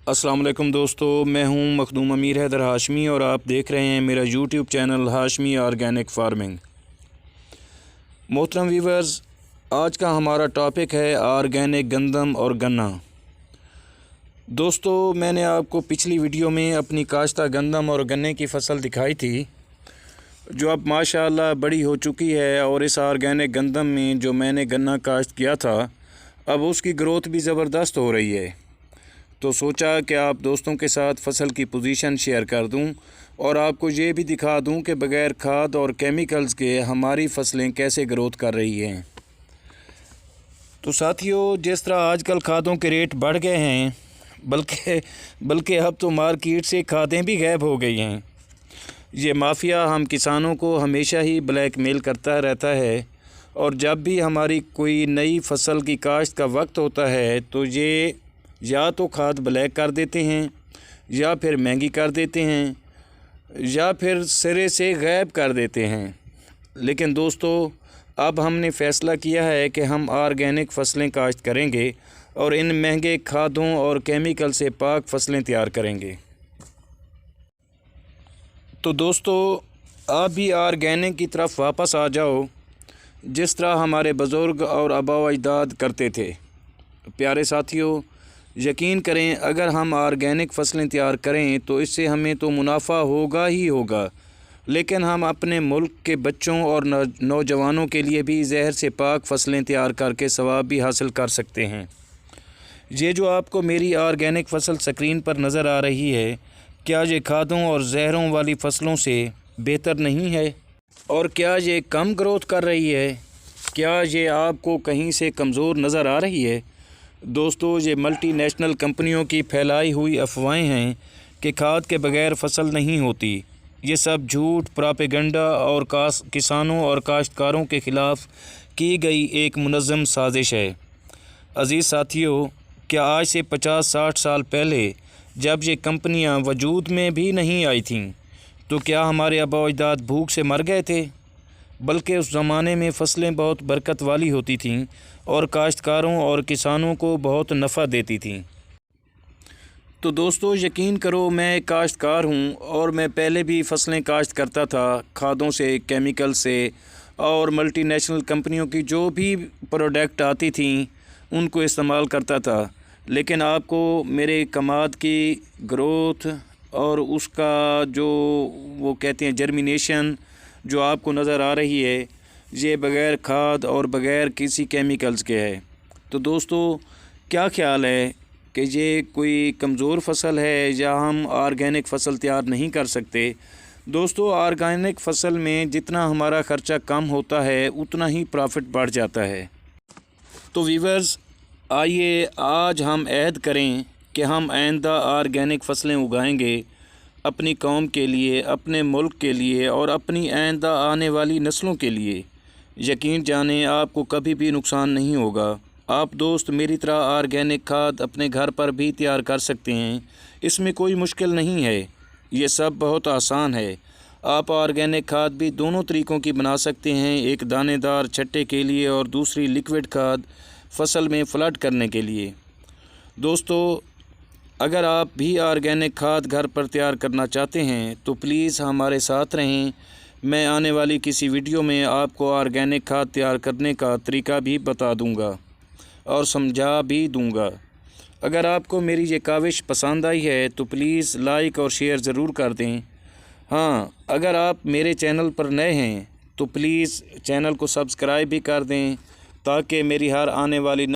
السلام علیکم دوستو، میں ہوں مخدوم امیر حیدر ہاشمی اور آپ دیکھ رہے ہیں میرا YouTube channel Hashmi organic farming. محترم ویورز، آج کا ہمارا ٹاپک ہے آرگینک گندم اور گنا۔ دوستو، میں نے آپ کو پچھلی ویڈیو میں اپنی کاشتہ گندم اور گنے کی فصل دکھائی تھی جو اب ماشاءاللہ بڑی ہو چکی ہے، اور اس آرگینک گندم میں جو میں نے گنا کاشت کیا تھا اب اس کی گروتھ بھی زبردست ہو رہی ہے۔ تو سوچا کہ آپ دوستوں کے ساتھ فصل کی پوزیشن شیئر کر دوں اور آپ کو یہ بھی دکھا دوں کہ بغیر کھاد اور کیمیکلز کے ہماری فصلیں کیسے گروتھ کر رہی ہیں۔ تو ساتھیو، جس طرح آج کل کھادوں کے ریٹ بڑھ گئے ہیں، بلکہ اب تو مارکیٹ سے کھادیں بھی غائب ہو گئی ہیں۔ یہ مافیا ہم کسانوں کو ہمیشہ ہی بلیک میل کرتا رہتا ہے، اور جب بھی ہماری کوئی نئی فصل کی کاشت کا وقت ہوتا ہے تو یہ یا تو کھاد بلیک کر دیتے ہیں، یا پھر مہنگی کر دیتے ہیں، یا پھر سرے سے غائب کر دیتے ہیں۔ لیکن دوستو، اب ہم نے فیصلہ کیا ہے کہ ہم آرگینک فصلیں کاشت کریں گے اور ان مہنگے کھادوں اور کیمیکل سے پاک فصلیں تیار کریں گے۔ تو دوستو، آپ بھی آرگینک کی طرف واپس آ جاؤ، جس طرح ہمارے بزرگ اور آباء و اجداد کرتے تھے۔ پیارے ساتھیو، یقین کریں، اگر ہم آرگینک فصلیں تیار کریں تو اس سے ہمیں تو منافع ہوگا ہی ہوگا، لیکن ہم اپنے ملک کے بچوں اور نوجوانوں کے لیے بھی زہر سے پاک فصلیں تیار کر کے ثواب بھی حاصل کر سکتے ہیں۔ یہ جو آپ کو میری آرگینک فصل سکرین پر نظر آ رہی ہے، کیا یہ کھادوں اور زہروں والی فصلوں سے بہتر نہیں ہے؟ اور کیا یہ کم گروتھ کر رہی ہے؟ کیا یہ آپ کو کہیں سے کمزور نظر آ رہی ہے؟ دوستو، یہ ملٹی نیشنل کمپنیوں کی پھیلائی ہوئی افواہیں ہیں کہ کھاد کے بغیر فصل نہیں ہوتی۔ یہ سب جھوٹ، پراپیگنڈا اور کسانوں اور کاشتکاروں کے خلاف کی گئی ایک منظم سازش ہے۔ عزیز ساتھیو، کیا آج سے 50-60 سال پہلے جب یہ کمپنیاں وجود میں بھی نہیں آئی تھیں تو کیا ہمارے آباء و اجداد بھوک سے مر گئے تھے؟ بلکہ اس زمانے میں فصلیں بہت برکت والی ہوتی تھیں اور کاشتکاروں اور کسانوں کو بہت نفع دیتی تھیں۔ تو دوستو، یقین کرو، میں ایک کاشتکار ہوں اور میں پہلے بھی فصلیں کاشت کرتا تھا، کھادوں سے، کیمیکل سے، اور ملٹی نیشنل کمپنیوں کی جو بھی پروڈکٹ آتی تھیں ان کو استعمال کرتا تھا۔ لیکن آپ کو میرے کماد کی گروتھ اور اس کا جو وہ کہتے ہیں جرمینیشن جو آپ کو نظر آ رہی ہے، یہ بغیر کھاد اور بغیر کسی کیمیکلز کے ہے۔ تو دوستو، کیا خیال ہے کہ یہ کوئی کمزور فصل ہے یا ہم آرگینک فصل تیار نہیں کر سکتے؟ دوستو، آرگینک فصل میں جتنا ہمارا خرچہ کم ہوتا ہے اتنا ہی پرافٹ بڑھ جاتا ہے۔ تو ویورز، آئیے آج ہم عہد کریں کہ ہم آئندہ آرگینک فصلیں اگائیں گے اپنی قوم کے لیے، اپنے ملک کے لیے اور اپنی آئندہ آنے والی نسلوں کے لیے۔ یقین جانیں، آپ کو کبھی بھی نقصان نہیں ہوگا۔ آپ دوست میری طرح آرگینک کھاد اپنے گھر پر بھی تیار کر سکتے ہیں، اس میں کوئی مشکل نہیں ہے، یہ سب بہت آسان ہے۔ آپ آرگینک کھاد بھی دونوں طریقوں کی بنا سکتے ہیں، ایک دانے دار چھٹے کے لیے اور دوسری لیکوڈ کھاد فصل میں فلڈ کرنے کے لیے۔ دوستو، اگر آپ بھی آرگینک کھاد گھر پر تیار کرنا چاہتے ہیں تو پلیز ہمارے ساتھ رہیں۔ میں آنے والی کسی ویڈیو میں آپ کو آرگینک کھاد تیار کرنے کا طریقہ بھی بتا دوں گا اور سمجھا بھی دوں گا۔ اگر آپ کو میری یہ کاوش پسند آئی ہے تو پلیز لائک اور شیئر ضرور کر دیں۔ ہاں، اگر آپ میرے چینل پر نئے ہیں تو پلیز چینل کو سبسکرائب بھی کر دیں تاکہ میری ہر آنے والی